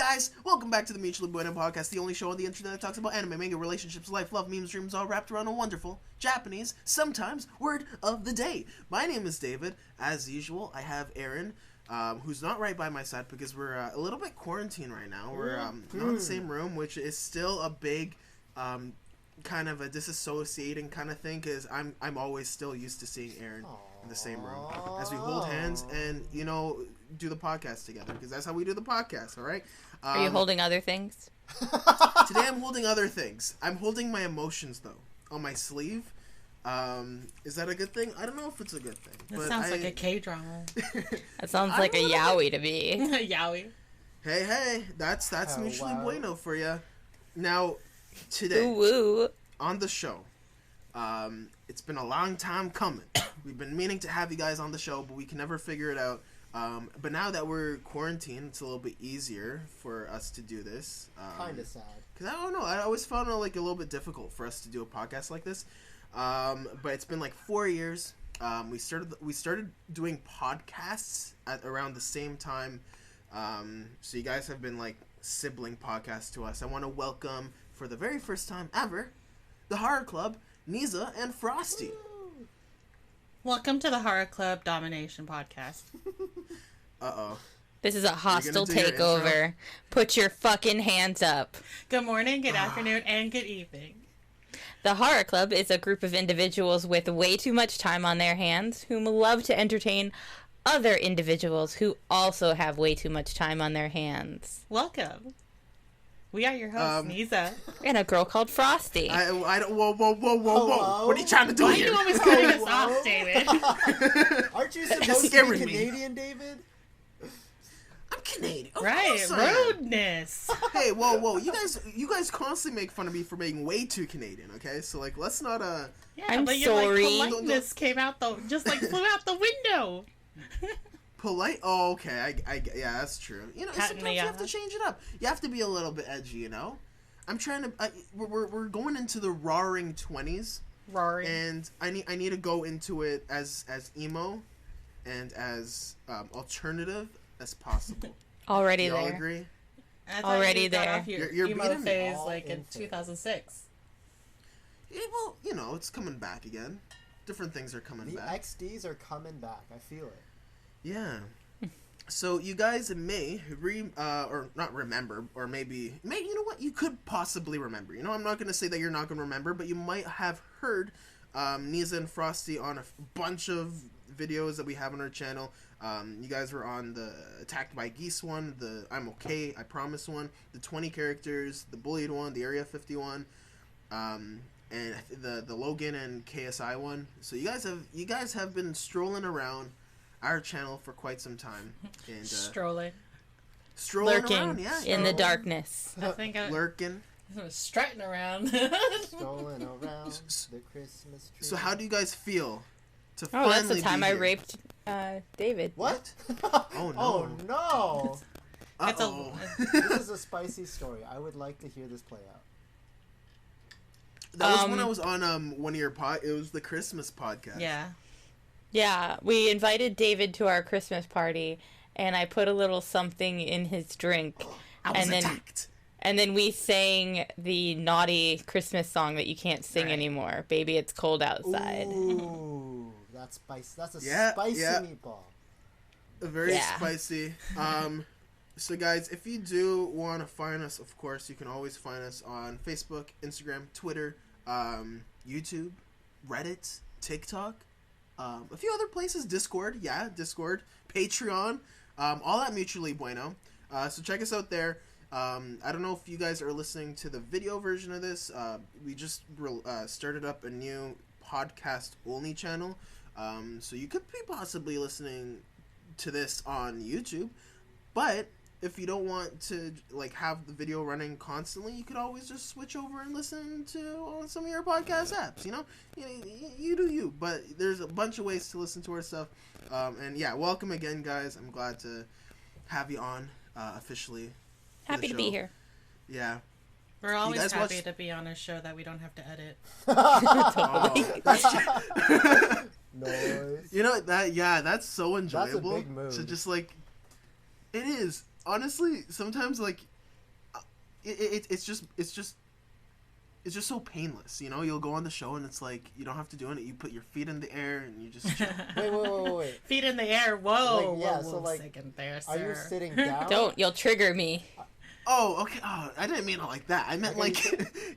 guys, welcome back to the Mutually Bueno Podcast, the only show on the internet that talks about anime, manga, relationships, life, love, memes, dreams, all wrapped around a wonderful Japanese, sometimes, word of the day. My name is David. As usual, I have Aaron, who's not right by my side because we're a little bit quarantined right now. We're not in the same room, which is still a big kind of a disassociating kind of thing, because I'm always still used to seeing Aaron in the same room as we hold hands and, you know, do the podcast together, because that's how we do the podcast, all right? Are you holding other things? Today I'm holding other things. I'm holding my emotions, though, on my sleeve. Is that a good thing? I don't know if it's a good thing. That sounds like a K-drama. That sounds like a yaoi to me. A yaoi. Hey, that's Mutually Bueno for you. Now, today, Ooh. on the show, it's been a long time coming. We've been meaning to have you guys on the show, but we can never figure it out. But now that we're quarantined, it's a little bit easier for us to do this. Kind of sad. Because I don't know, I always found it like a little bit difficult for us to do a podcast like this. But it's been like 4 years. We started doing podcasts at around the same time. So you guys have been like sibling podcasts to us. I want to welcome, for the very first time ever, the HARA Club, Neza and Frosty. Woo. Welcome to the HARA Club Domination Podcast. Uh-oh. This is a hostile takeover. Put your fucking hands up. Good morning, good afternoon, and good evening. The HARA Club is a group of individuals with way too much time on their hands whom love to entertain other individuals who also have way too much time on their hands. Welcome. We are your hosts, Neza. And a girl called Frosty. I don't. Whoa! What are you trying to do Why here? are you always cutting us off, David? Aren't you supposed to be Canadian, David? I'm Canadian. Right, rudeness. Hey, whoa! You guys constantly make fun of me for being way too Canadian. Okay, so like, let's not Yeah, I'm but sorry. Your politeness came out just flew out the window. Polite? Oh, okay. Yeah, that's true. You know, sometimes you have to change it up. You have to be a little bit edgy, you know? I'm trying to... we're going into the roaring 20s. Roaring. And I need to go into it as emo and as alternative as possible. Already Y'all there. agree? Already there. Off your You're emo beating me. phase All like in in 2006. Yeah, well, you know, it's coming back again. Different things are coming The back. XDs are coming back. I feel it. Yeah. So you guys may or not remember, or maybe you know what, you could possibly remember. You know, I'm not going to say that you're not going to remember, but you might have heard Neza and Frosty on a bunch of videos that we have on our channel. You guys were on the Attacked by Geese one, the I'm Okay, I Promise one, the 20 characters, the Bullied one, the Area 51, and the Logan and KSI one. So you guys have been strolling around our channel for quite some time, and Strolling Lurking around, yeah, in the darkness. I think I lurking. was strutting around. Strolling around the Christmas tree. So how do you guys feel to Oh, finally that's the time be I here? raped David. What? Oh no! Oh no! That's Uh-oh. This is a spicy story. I would like to hear this play out. That was when I was on one of your It was the Christmas podcast. Yeah. Yeah, we invited David to our Christmas party, and I put a little something in his drink. I was and then attacked. And then we sang the naughty Christmas song that you can't sing anymore. Baby, it's cold outside. Ooh, that's spicy. That's a Yeah, spicy yeah. meatball. Very Yeah. spicy. So guys, if you do want to find us, of course, you can always find us on Facebook, Instagram, Twitter, YouTube, Reddit, TikTok, a few other places, Discord, Patreon, all at Mutually Bueno. So check us out there. I don't know if you guys are listening to the video version of this. We just started up a new podcast-only channel. So you could be possibly listening to this on YouTube. But if you don't want to like have the video running constantly, you could always just switch over and listen to on some of your podcast apps. You know, you do you. But there's a bunch of ways to listen to our stuff. And yeah, welcome again, guys. I'm glad to have you on officially. Happy to be here. Yeah. We're always guys happy watch- to be on a show that we don't have to edit. Oh, that's Noise. you know that. Yeah, that's so enjoyable. big move. To just like, it is. honestly, sometimes like it's just so painless, you know. You'll go on the show and it's like you don't have to do it. You put your feet in the air and you just chill. Wait. Feet in the air. Whoa. Like, yeah, whoa, so like, second there, are you sir. sitting down? Don't, you'll trigger me. Oh, okay. Oh, I didn't mean it like that. I meant like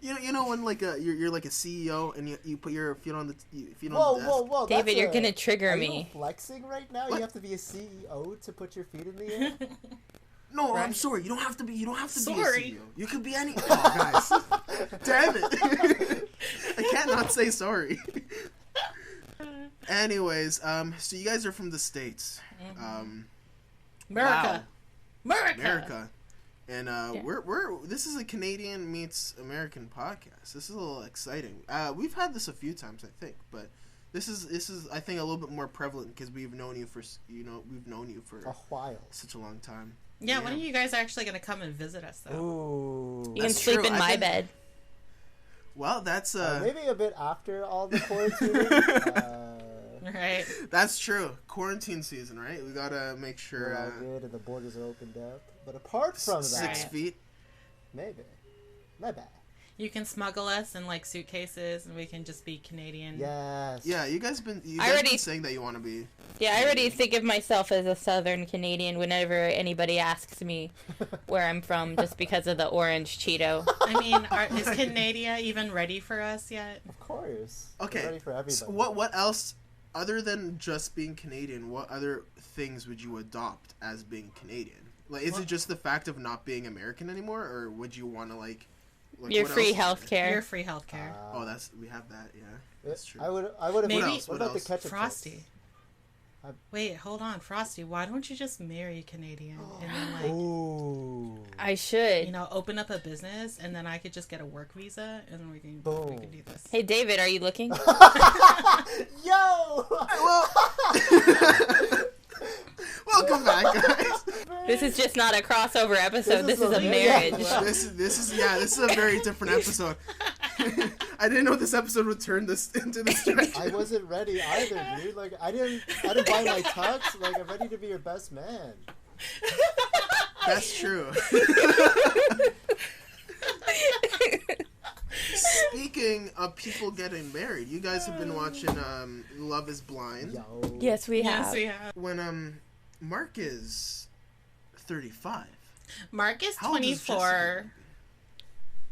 you know when like you're like a CEO and you put your feet on the feet on the desk. Whoa! David, you're gonna trigger are me. You flexing right now? What? You have to be a CEO to put your feet in the air. No, Right. I'm sorry. You don't have to be. You don't have to Sorry. be a CEO. You could be any. Oh, guys, damn it! I can't not say sorry. Anyways, so you guys are from the States, America. wow. America. America, and we're this is a Canadian meets American podcast. This is a little exciting. We've had this a few times, I think, but this is I think a little bit more prevalent because we've known you for A while. such a long time. Yeah, when are you guys actually going to come and visit us, though? Ooh. You can That's sleep true. in I my think- bed. Well, that's Maybe a bit after all the quarantine. Right. that's true. Quarantine season, right? We gotta make sure We're all good and the borders are opened up. But apart from that, 6 feet. maybe. Maybe. You can smuggle us in, like, suitcases, and we can just be Canadian. Yes. Yeah, you guys been saying that you want to be. Yeah, I already think of myself as a Southern Canadian whenever anybody asks me where I'm from, just because of the orange Cheeto. I mean, is Canada even ready for us yet? Of course. Okay. We're ready for everybody. So what else other than just being Canadian? What other things would you adopt as being Canadian? Like, is it just the fact of not being American anymore, or would you want to like Your what free else? healthcare. Your free healthcare. Oh, we have that. Yeah, that's true. I would have. Maybe- What What about the else? ketchup? Frosty. chips? Wait, hold on, Frosty. Why don't you just marry a Canadian and then, like, Ooh. I should. you know, open up a business, and then I could just get a work visa, and then we can Boom. do this. Hey, David, are you looking? Yo. Well, welcome back, guys. This is just not a crossover episode. This This is is a a- marriage. yeah. This is a very different episode. I didn't know this episode would turn this into this direction. I wasn't ready either, dude. Like I didn't buy my tux. Like I'm ready to be your best man. That's true. Speaking of people getting married, you guys have been watching Love Is Blind. Yo. Yes, we Yes, have. we have. When Mark is 35. Mark is How old is 24. Jessica?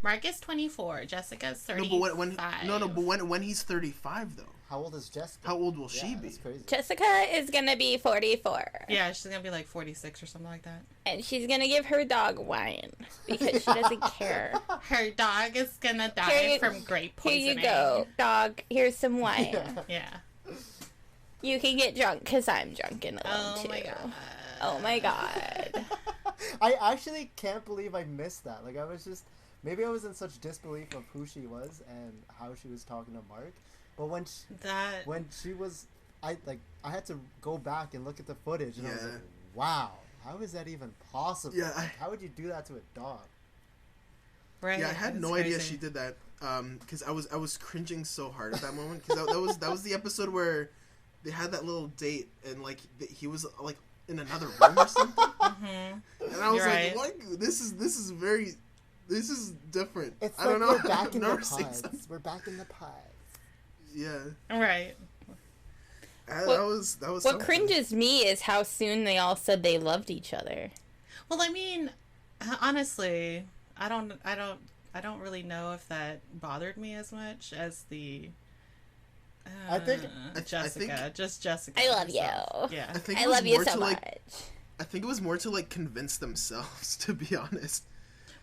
Mark is 24. Jessica's 35. No, but when he's 35 though, How old is Jessica? how old will she be? That's crazy. Jessica is gonna be 44. Yeah, she's gonna be like 46 or something like that. And she's gonna give her dog wine because she doesn't care. Her dog is gonna die Here you- from grape Here poisoning. you go, dog. Here's some wine. Yeah. Yeah. You can get drunk because I'm drunk in the Oh too. my god. Oh my god. I actually can't believe I missed that. Like I was just maybe I was in such disbelief of who she was and how she was talking to Mark. But when she was, I had to go back and look at the footage and I was Yeah. like, wow, how is that even possible? Yeah, Like, how would you do that to a dog? Right. Yeah, I had it's no idea crazy. she did that. Because I was cringing so hard at that moment. Because that was the episode where they had that little date and like he was like in another room or something. Mhm. And I was You're like, right. what? This is different. It's I like don't know. we're back I've in the never seen pods. something- We're back in the pods. Yeah, Right. that was What something. cringes me is how soon they all said they loved each other. Well, I mean, honestly, I don't really know if that bothered me as much as the. I think- Jessica, just Jessica. I love herself. you. Yeah. I think I it was love you more so to, much. like, I think it was more to like convince themselves, to be honest.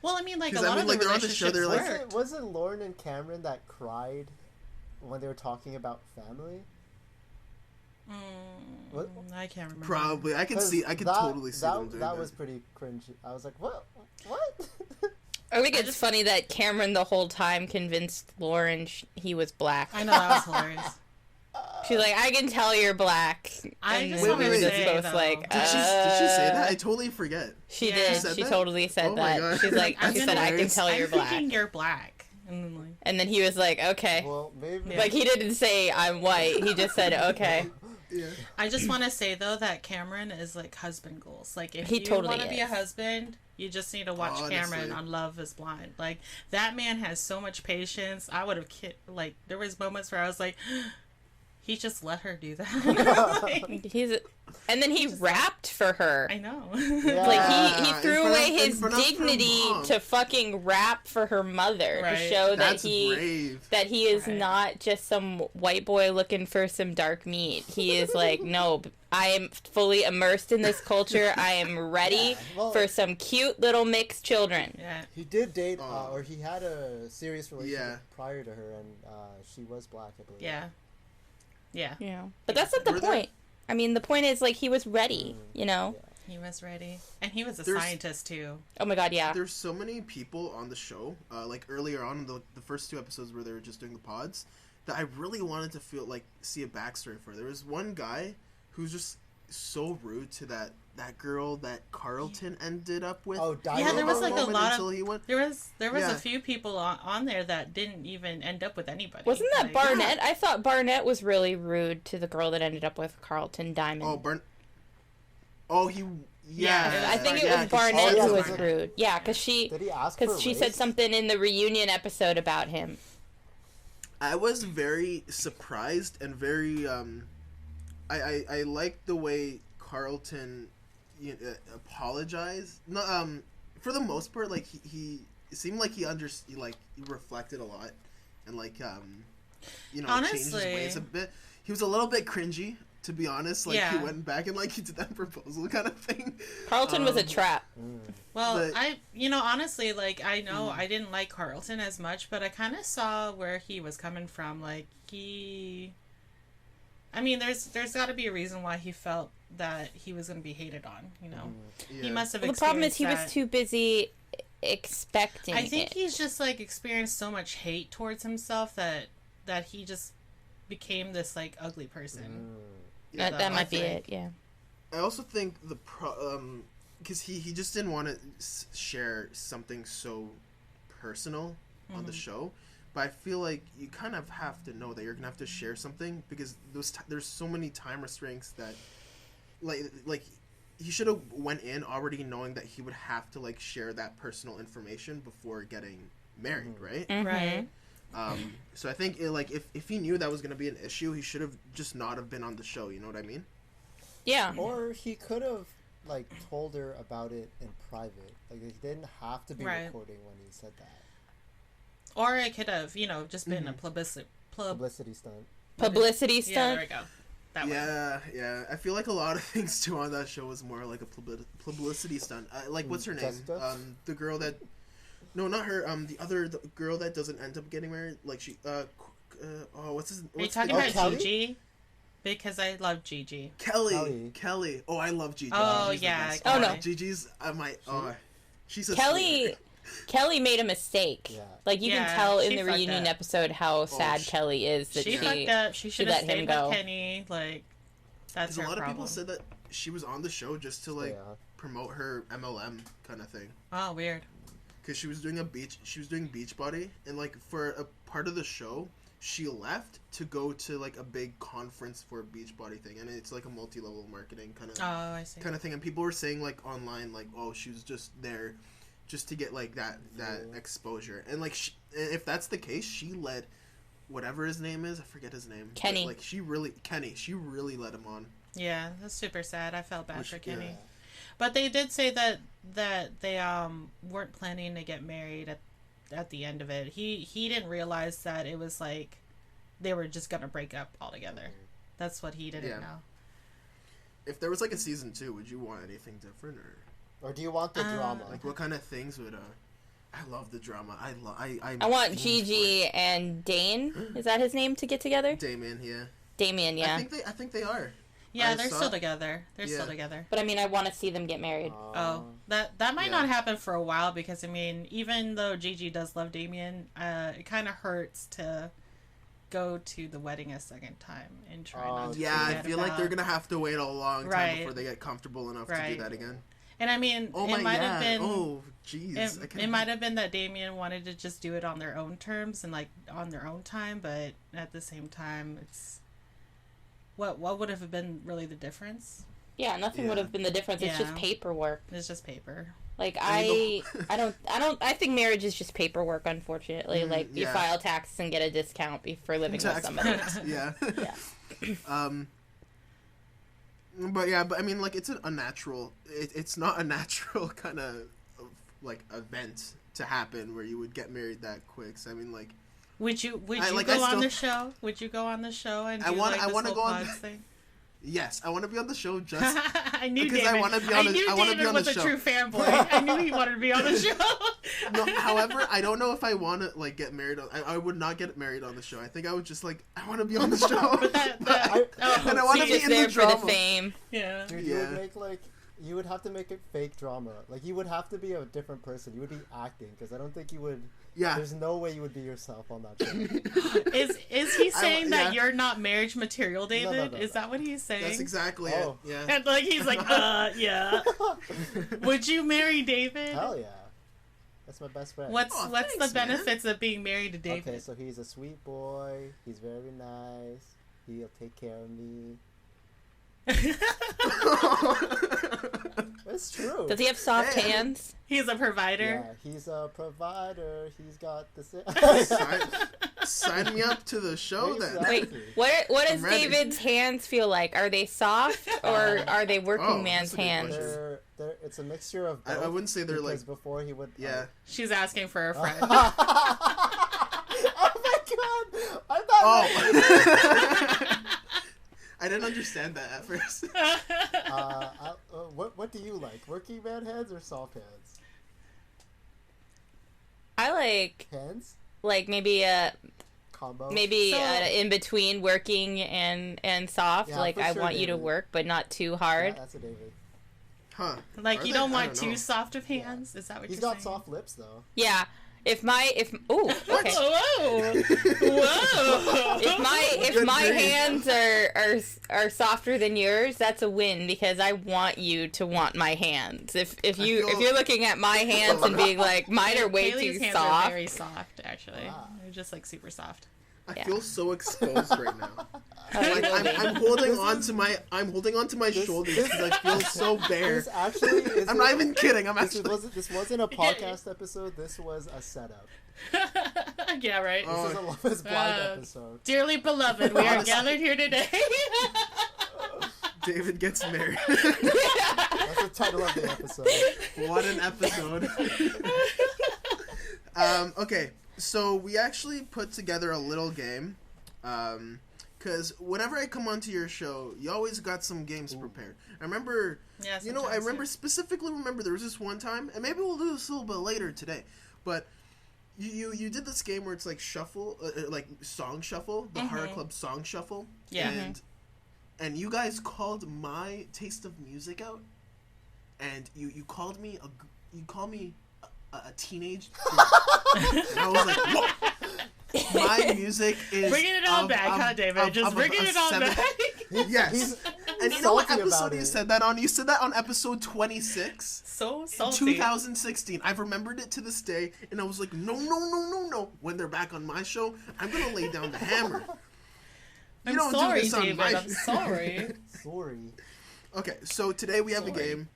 Well, I mean, like a 'Cause, I lot mean, of like, the they're on the show, relationships they're like- worked. Was it Lauren and Cameron that cried when they were talking about family? What? I can't remember. Probably, I could 'Cause totally see that, them doing that that. was pretty cringy. I was like, what? I think it's funny that Cameron the whole time convinced Lauren he was black. I know that was hilarious. She's like, I can tell you're black. I And just then wanna we were just say, both though- like, Did she say that? I totally forget. She Yeah. did. She said She that? totally said Oh my that. God. She's like, I'm she said, I can hilarious. tell I'm you're black. thinking you're black. And then, like, And then he was like, okay. Well, maybe. Yeah. Like, he didn't say I'm white. He just said, okay. Yeah. I just want to say though that Cameron is like husband goals. Like if He you totally want to be a is. husband, you just need to watch Cameron on Love Is Blind. Like that man has so much patience. I would have like there was moments where I was like, he just let her do that. Like, and then he rapped for her. I know. Yeah. Like he threw away his in front of her dignity mom. to fucking rap for her mother Right. to show That's that brave. he is Right. not just some white boy looking for some dark meat. He is like, no, I am fully immersed in this culture. I am ready Yeah, well- for some cute little mixed children. Yeah. He did date, Oh. or he had a serious relationship Yeah. prior to her, and she was black, I believe. Yeah. Yeah. You know, but that's not the Were there- point. I mean, the point is like he was ready. You know. He was ready, and he was a There's- scientist too. Oh my god, yeah. There's so many people on the show, like earlier on in the first 2 episodes where they were just doing the pods, that I really wanted to see a backstory for. There was one guy who's just so rude to that girl that Carlton ended up with. Oh, Yeah, there was like a lot until of he went. there was Yeah. a few people on there that didn't even end up with anybody. Wasn't that Like, Barnett? I thought Barnett was really rude to the girl that ended up with Carlton Diamond. Oh, he. Yeah, I think it yeah, was 'cause she Barnett yeah, who said was something. rude. Yeah, because Did he ask for she race? said something in the reunion episode about him. I was very surprised and very I liked the way Carlton apologized. No, for the most part, like he seemed like he reflected a lot and changed his Honestly. ways a bit. He was a little bit cringy, to be honest. Like he Yeah. went back and he did that proposal kind of thing. Carlton was a trap. Well, But- honestly, like, I know I didn't like Carlton as much, but I kind of saw where he was coming from. Like, there's got to be a reason why he felt that he was going to be hated on, you know? Yeah. He must have Well, the problem is experienced he was that. too busy expecting I think it. he's just, like, experienced so much hate towards himself that he just became this, like, ugly person. Yeah, that I might be think- it, yeah. I also think because he just didn't want to share something so personal on the show, but I feel like you kind of have to know that you're gonna have to share something because there's so many time restraints that like he should have went in already knowing that he would have to share that personal information before getting married, right? Mhm. Right. So I think if he knew that was gonna be an issue, he should have just not have been on the show. You know what I mean? Yeah. Or he could have told her about it in private. Like he didn't have to be Right. recording when he said that. Or it could have, just been a Publicity stunt. Publicity Yeah, stunt. there we go. That one. Yeah. I feel like a lot of things too on that show was more like a publicity stunt. What's her name? Jessica? The girl that, no, not her. The girl that doesn't end up getting married. Like she. What's his? Are you What's talking the- about Kelly? Gigi? Because I love Gigi. Kelly. Oh, I love Gigi. Oh, Gigi's the yeah, best. Oh, no. Gigi's. She's a Kelly sweetheart. Kelly made a mistake. Yeah. Like you Yeah, can tell in she the fucked reunion up. episode how sad Kelly is that She fucked up. She should have let him stayed go. with Kenny. Like, that's Because a her lot problem. of people said that she was on the show just to Yeah. promote her MLM kind of thing. Oh, weird. Because she was doing Beachbody, and for a part of the show, she left to go to a big conference for a Beachbody thing, and it's a multi-level marketing kind Oh, I see. of thing. And people were saying online oh, she was just there just to get that exposure, and if that's the case, she let whatever his name is, I forget his name, Kenny. but, she really let him on. Yeah, that's super sad. I felt bad Which- for Kenny. yeah. But they did say that they weren't planning to get married at the end of it. He didn't realize that it was they were just gonna break up altogether. That's what he didn't Yeah. know. If there was a season 2, would you want anything different, Or do you want the drama? what kind of things would I love the drama. I want Gigi and Dane. Is that his name to get together? Damien, yeah. Damien, yeah. I think they are. Yeah, I they're saw- still together. They're Yeah. still together. But I mean, I want to see them get married. Oh, that might Yeah. not happen for a while because even though Gigi does love Damien, it kind of hurts to go to the wedding a second time and try not to Yeah, I forget feel like they're about- gonna have to wait a long time Right. before they get comfortable enough to Right. do that again. And Oh it my might god! have been. Oh jeez! It might have been that Damien wanted to just do it on their own terms and on their own time, but at the same time, what would have been really the difference? Yeah, nothing would have been the difference. It's just paperwork. It's just paper. Like I think marriage is just paperwork, unfortunately. Like you file taxes and get a discount for living with somebody. Yeah. But I mean, like, it's an unnatural. It's not a natural kind of like event to happen where you would get married that quick. So I mean, like, would you go on the show? Would you go on the show and do I want to go on thing? Yes, I want to be on the show. Just I knew David. I want to be on the show. David was a true fanboy. I knew he wanted to be on the show. No, however, I don't know if I want to like get married. I would not get married on the show. I think I would just like I want to be on the show. And I want to be in the drama. For the fame. Yeah. Dude, you would make like. You would have to make it fake drama. Like, you would have to be a different person. You would be acting, because I don't think you would... Yeah. There's no way you would be yourself on that show. Is he saying that you're not marriage material, David? No. Is that what he's saying? That's exactly it. Yeah. And, like, he's like, yeah. Would you marry David? Hell yeah. That's my best friend. What's the benefits of being married to David? Okay, so he's a sweet boy. He's very nice. He'll take care of me. It's true. Does he have soft hands? He's a provider. Yeah, he's a provider. He's got the sign me up to the show then. Wait, what does David's hands feel like? Are they soft or are they working man's hands? It's a mixture of both. I wouldn't say they're like before he would. Yeah. She's asking for a friend. Oh my god! I thought. I didn't understand that at first. What do you like? Working man hands or soft hands? I like hands. Like maybe a combo. Maybe in between working and soft. Yeah, like I sure, want David. you to work, but not too hard. Yeah, that's a David. Huh? Like you don't want too soft of hands. Is that what He's you're saying? got soft lips though. Yeah. If my hands are softer than yours, that's a win because I want you to want my hands. If you're looking at my hands and being like mine are way Haley's too hands soft, are very soft actually. Wow. They're just like super soft. I feel so exposed right now. Like I'm holding on to my shoulders because I feel so bare. I'm not even kidding. This wasn't a podcast episode. This was a setup. Yeah, right. This is a Love Is Blind episode. Dearly beloved, we are gathered here today. David gets married. That's the title of the episode. What an episode. Okay, so we actually put together a little game. Because whenever I come onto your show, you always got some games prepared. I remember, specifically remember there was this one time, and maybe we'll do this a little bit later today, but you did this game where it's like shuffle, like song shuffle, the HARA Club song shuffle. Yeah. And you guys called my taste of music out, and you called me a teenage girl. And I was like, whoa! My music is bringing it on back, huh, David? Just bringing it on back. Yes. And you know what episode you said that on? You said that on episode 26. So salty. 2016. I've remembered it to this day, and I was like, no. When they're back on my show, I'm gonna lay down the hammer. I'm sorry, David. I'm sorry. Sorry. Okay, so today we have a game.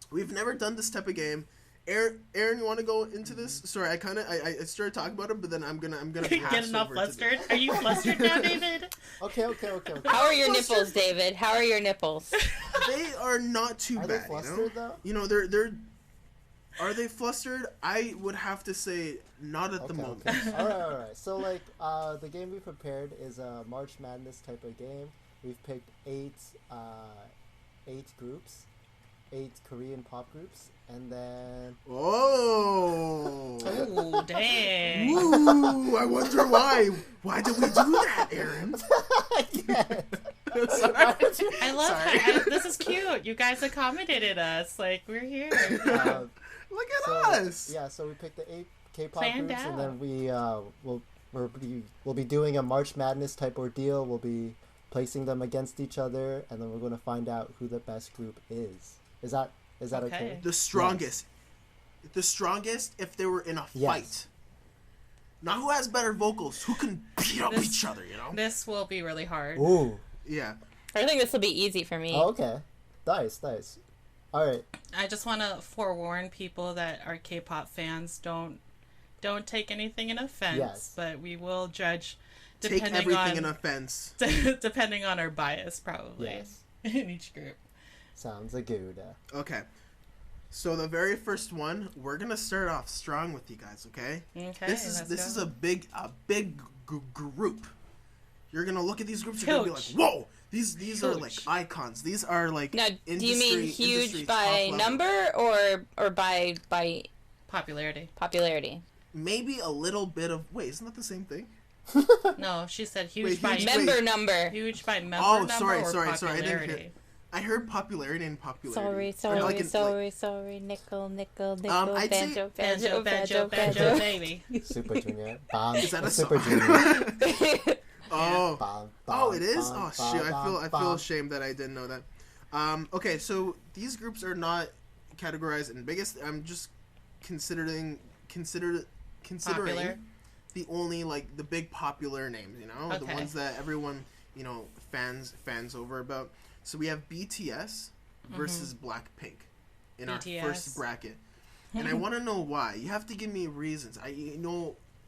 We've never done this type of game. Aaron, you want to go into this? Sorry, I started talking about it, but then I'm gonna pass getting all flustered. Are you flustered now, David? Okay. How are your nipples, David? How are your nipples? They are not too bad. Are they flustered though? You know, they're. Are they flustered? I would have to say not at the moment. Okay. All right. So like, the game we prepared is a March Madness type of game. We've picked eight groups, 8 Korean pop groups. And then... Oh, dang. Ooh, I wonder why. Why did we do that, Aaron? I love how... this is cute. You guys accommodated us. Like, we're here. Look at us. Yeah, so we picked the 8 K-pop groups, and then we'll be doing a March Madness type ordeal. We'll be placing them against each other, and then we're going to find out who the best group is. Is that okay? The strongest. Yes. The strongest if they were in a fight. Yes. Not who has better vocals, who can beat up each other, you know? This will be really hard. Ooh. Yeah. I think this will be easy for me. Oh, okay. Nice. All right. I just want to forewarn people that are K-pop fans, don't take anything in offense, Yes. but we will judge Take everything in offense. depending on our bias, probably. Yes. In each group. Sounds good. Okay. So the very first one, we're gonna start off strong with you guys, okay? Okay. This is a big group. You're gonna look at these groups. You're gonna be like, whoa! These are like icons. These are like Now, industry, do you mean huge by top number or by popularity? Maybe a little bit of. Wait, isn't that the same thing? No, she said Wait, huge by member number. Huge by member Oh, number sorry. or I didn't popularity? hear. I heard popularity and popularity. Sorry. Nickel, I'd say Banjo, baby. Super Junior. Is that a Super song? Junior. Oh, it is. Oh shoot! I feel ashamed that I didn't know that. Okay, so these groups are not categorized in biggest. I'm just considering Popular. the only like the big popular names. You know, the ones that everyone fans over about. So we have BTS versus Blackpink in BTS. our first bracket, and I want to know why. You have to give me reasons.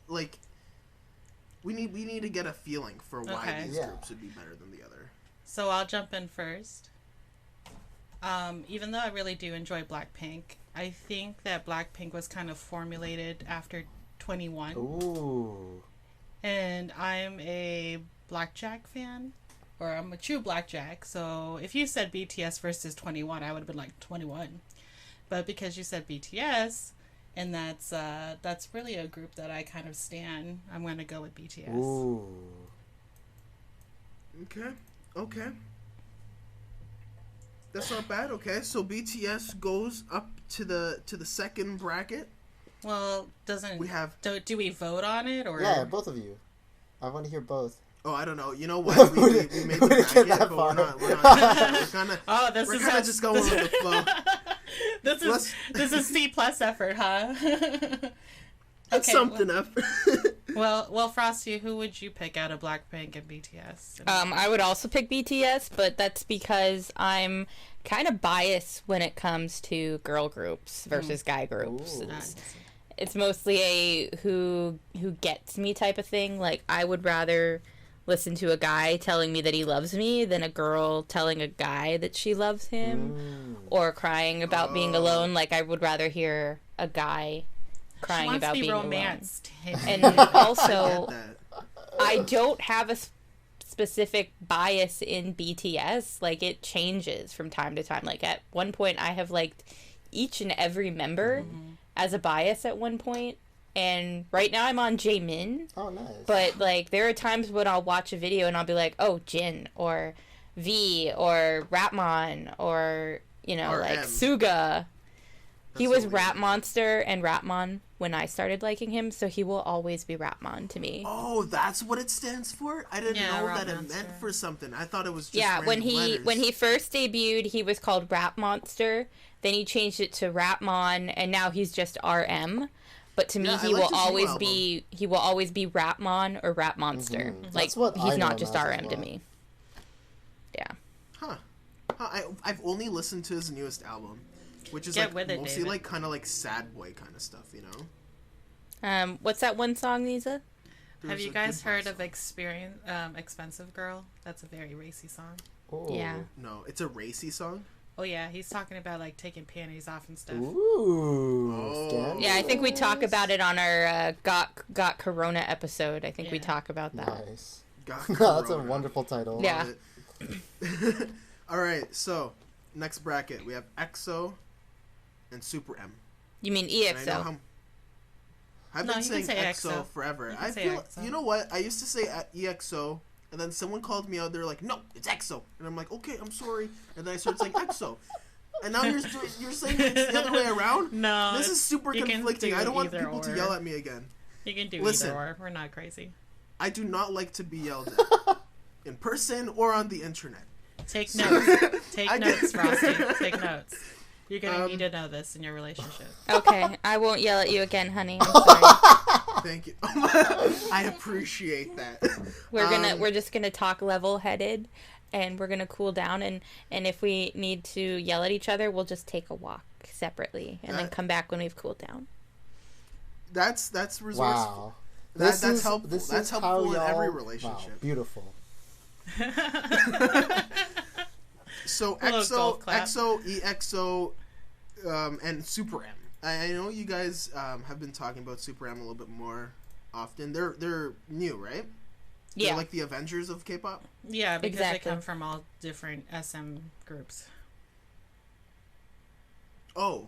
Like we need to get a feeling for why these groups would be better than the other. So I'll jump in first. Even though I really do enjoy Blackpink, I think that Blackpink was kind of formulated after 21. Ooh. And I'm a Blackjack fan. Or I'm a true Blackjack, so if you said BTS versus 21, I would have been like 21. But because you said BTS, and that's really a group that I kind of stan, I'm going to go with BTS. Ooh. Okay. That's not bad. Okay, so BTS goes up to the second bracket. Well, do we vote on it or? Yeah, both of you. I want to hear both. Oh, I don't know. You know what? We made the bracket, but we're not. We're kind of just going with the flow. This is C+ effort, huh? That's something effort. Well, Frosty, who would you pick out of Blackpink and BTS? I would also pick BTS, but that's because I'm kind of biased when it comes to girl groups versus guy groups. It's mostly a who gets me type of thing. Like, I would rather listen to a guy telling me that he loves me than a girl telling a guy that she loves him or crying about being alone. Like, I would rather hear a guy crying about being romanced. Alone. And also, I don't have a specific bias in BTS. Like, it changes from time to time. Like, at one point, I have liked each and every member as a bias at one point. And right now I'm on Jaemin. Oh, nice. But, like, there are times when I'll watch a video and I'll be like, oh, Jin, or V, or Rapmon, or, or like, M. Suga. He was Rap Monster and Rapmon when I started liking him, so he will always be Rapmon to me. Oh, that's what it stands for? I didn't know that it meant for something. I thought it was just when he first debuted, he was called Rap Monster. Then he changed it to Rapmon, and now he's just RM. But to me, he will always be Rapmon or Rap Monster. Like, he's not just RM to me. Yeah. Huh. I've only listened to his newest album, which is mostly like kind of like sad boy kind of stuff, you know. What's that one song, Neza? Have you guys heard of Expensive Girl? That's a very racy song. Oh. Yeah. No, it's a racy song. Oh yeah, he's talking about like taking panties off and stuff. Ooh. Yeah, I think we talk about it on our Got Corona episode. I think we talk about that. Nice. That's a wonderful title. Yeah. All right, so next bracket we have EXO and SUPERM. You mean EXO? I've been saying EXO forever. I feel you know what? I used to say EXO. And then someone called me out. They're like, "No, it's EXO." And I'm like, "Okay, I'm sorry." And then I started saying EXO. And now you're saying it's the other way around? No. This is super conflicting. I don't want people to yell at me again. You can do either or. We're not crazy. I do not like to be yelled at. In person or on the internet. Take notes. Take notes, Frosty. Take notes. You're going to need to know this in your relationship. Okay, I won't yell at you again, honey. I'm sorry. Thank you. I appreciate that. We're just gonna talk level-headed, and we're gonna cool down, and if we need to yell at each other, we'll just take a walk separately and then come back when we've cooled down. That's resourceful. Wow. That's helpful. That's helpful in every relationship. Wow, beautiful. So EXO, EXO, and SUPERM. I know you guys have been talking about SUPERM a little bit more often. They're new, right? Yeah. They're like the Avengers of K-pop? Yeah, because they come from all different SM groups. Oh,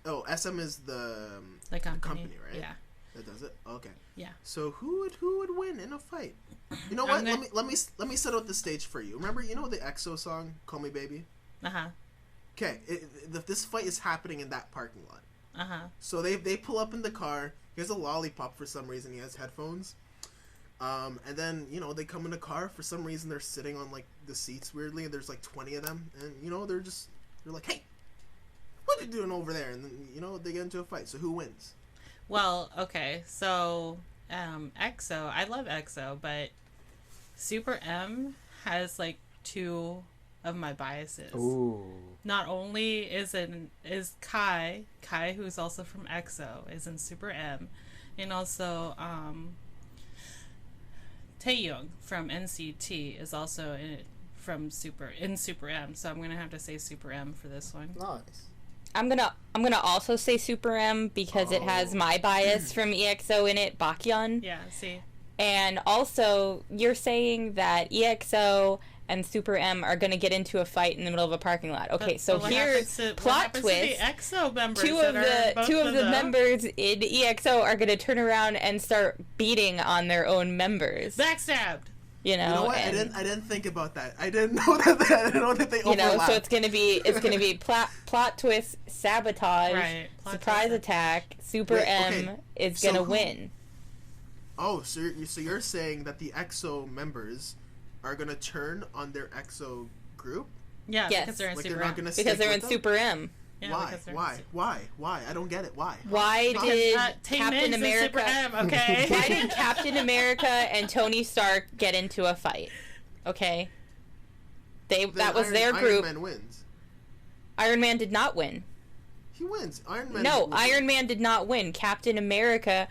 SM is the company, right? Yeah. That does it? Okay. Yeah. So who would win in a fight? You know what? Let me set out the stage for you. Remember, you know the EXO song "Call Me Baby"? Okay, this fight is happening in that parking lot. So they pull up in the car. He has a lollipop for some reason. He has headphones. And then they come in the car. For some reason, they're sitting on like the seats weirdly. There's like 20 of them, and they're like, "Hey, what are you doing over there?" And then they get into a fight. So who wins? Well, okay, so EXO, I love EXO, but SUPERM has like two of my biases. Ooh. Not only is Kai, who's also from EXO, is in SUPERM, and also Taeyoung from NCT is also in SUPERM. So I'm gonna have to say SUPERM for this one. Nice. I'm gonna also say SUPERM because it has my bias from EXO in it, Baekhyun. Yeah, see. And also, you're saying that EXO and SUPERM are gonna get into a fight in the middle of a parking lot. Okay, so here's plot twist. To the EXO members two of the members in EXO are gonna turn around and start beating on their own members. Backstabbed. You know what? I didn't think about that. I didn't know that. I didn't know that they overlap. So it's gonna be plot twist, sabotage, right. surprise attack. SUPERM is gonna win. Oh, so you're saying that the EXO members are gonna turn on their EXO group? Yeah, yes. Because they're in SUPERM. Because they're in SUPERM. Yeah, Why? I don't get it. Why? Why did Captain America? Okay. Why did Captain America and Tony Stark get into a fight? Okay. That was their group. Iron Man wins. Iron Man did not win. He wins. Iron Man. No, Iron Man did not win. Captain America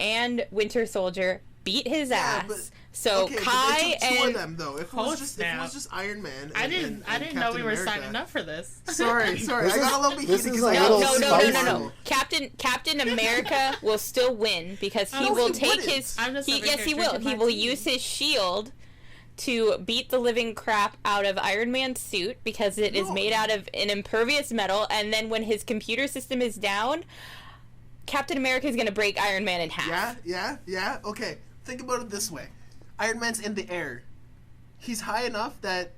and Winter Soldier beat his ass. So Kai but two and of them though. If it was just Iron Man. I didn't know we were signing up for this. Sorry. I got a little bit heated because no. Captain America will still win because he will take his. Yes, he will. He will use his shield to beat the living crap out of Iron Man's suit because it is made out of an impervious metal, and then when his computer system is down, Captain America is going to break Iron Man in half. Yeah. Okay, think about it this way. Iron Man's in the air. He's high enough that,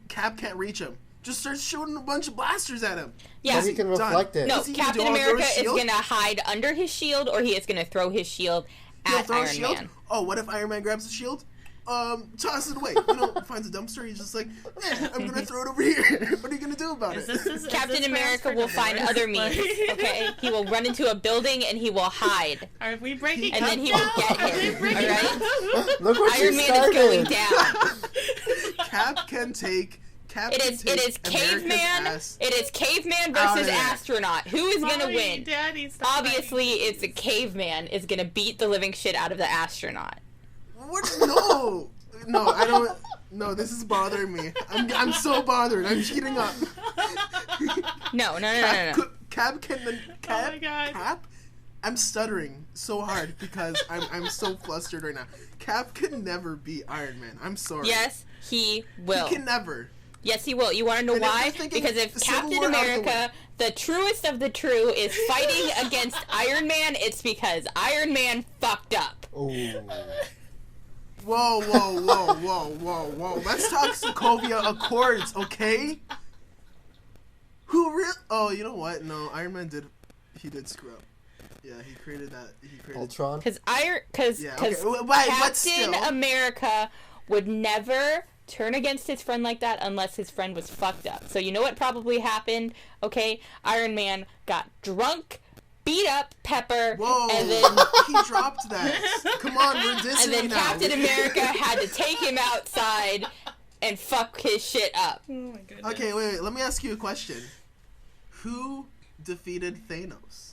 Cap can't reach him. Just starts shooting a bunch of blasters at him. Yeah. He can reflect it. No, Captain America is going to hide under his shield, or he is going to throw his shield at Iron Man. Oh, what if Iron Man grabs the shield? Toss it away. Finds a dumpster. He's just like, I'm gonna throw it over here. What are you gonna do about it? Captain America will find other means. Okay, he will run into a building and he will hide. Are we breaking? And then he will get him. All right. Look what Iron Man is going down. Cap can take. It is caveman. It is caveman versus astronaut. Who is gonna win? Daddy, obviously, it's a caveman is gonna beat the living shit out of the astronaut. What? No, I don't. No, this is bothering me. I'm so bothered. I'm heating up. No. Cap can. Oh my God. Cap. I'm stuttering so hard because I'm so flustered right now. Cap can never be Iron Man. I'm sorry. Yes, he will. He can never. Yes, he will. You want to know why? Because if Captain America, the truest of the true, is fighting against Iron Man, it's because Iron Man fucked up. Oh. Whoa. Let's talk Sokovia Accords, okay? Oh, you know what? No, Iron Man did screw up. Yeah, he created Ultron? Because Captain America would never turn against his friend like that unless his friend was fucked up. So you know what probably happened? Okay, Iron Man got drunk, beat up Pepper, and then he dropped that. Come on, we're Disney and then now. Captain America had to take him outside and fuck his shit up. Oh my goodness. Okay, wait. Let me ask you a question. Who defeated Thanos?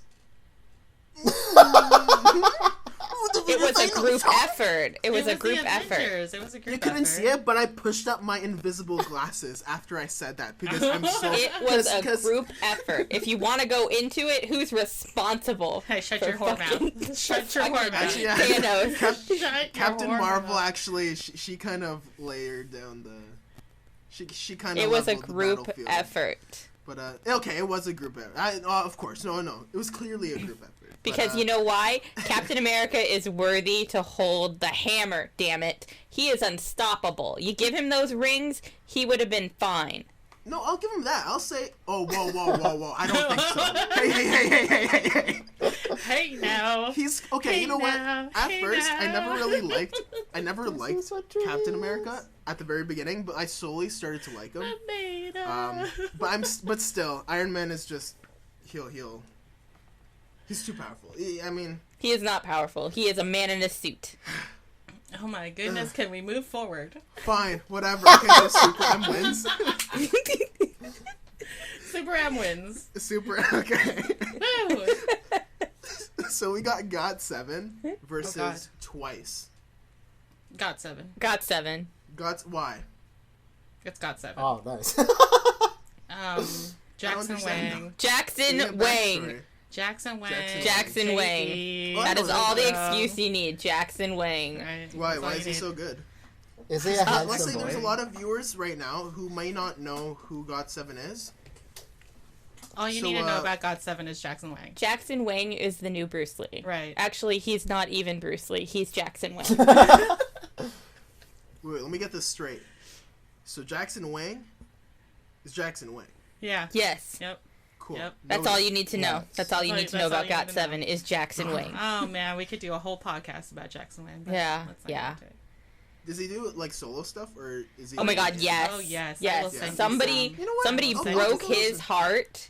It was a group effort. It was a group effort. It was a group effort. You couldn't see it, but I pushed up my invisible glasses after I said that because I'm so. It was a group effort. If you want to go into it, who's responsible? Hey, shut your whore mouth. Shut your whore mouth. Yeah. Thanos. Captain Marvel actually, she kind of layered down the. She kind of. It was a group effort. But okay, it was a group effort. Of course, no, it was clearly a group effort. Because you know why? Captain America is worthy to hold the hammer, damn it. He is unstoppable. You give him those rings, he would have been fine. No, I'll give him that. I'll say, oh, whoa. I don't think so. Hey. Hey now. He's, okay, you know what? At first, I never liked Captain America at the very beginning, but I slowly started to like him. But still, Iron Man is just, he's too powerful. I mean... He is not powerful. He is a man in a suit. Oh my goodness, can we move forward? Fine, whatever. Okay, so Super M wins. Super M wins. Okay. Woo! So we got GOT7 versus Twice. GOT7. GOT7. Why? It's GOT7. Oh, nice. Jackson Wang. Jackson Wang. Jackson Wang. Jackson Wang. That is all the excuse you need. Jackson Wang. Right. Why is he so good? Is he a handsome Leslie, boy? there's a lot of viewers right now who may not know who GOT7 is. All you need to know about GOT7 is Jackson Wang. Jackson Wang is the new Bruce Lee. Right. Actually, he's not even Bruce Lee. He's Jackson Wang. Wait, let me get this straight. So Jackson Wang is Jackson Wang. Yeah. Yes. Yep. Cool. Yep. That's all you need to know. Yes. That's all you need to know about GOT7 is Jackson Wang. Oh man, we could do a whole podcast about Jackson Wang. Yeah. Let's not Yeah. get into it. Does he do like solo stuff or is he? Oh my God, yes. Oh yes. Yes. Yeah. Somebody You know what? somebody Okay, broke listen. his heart,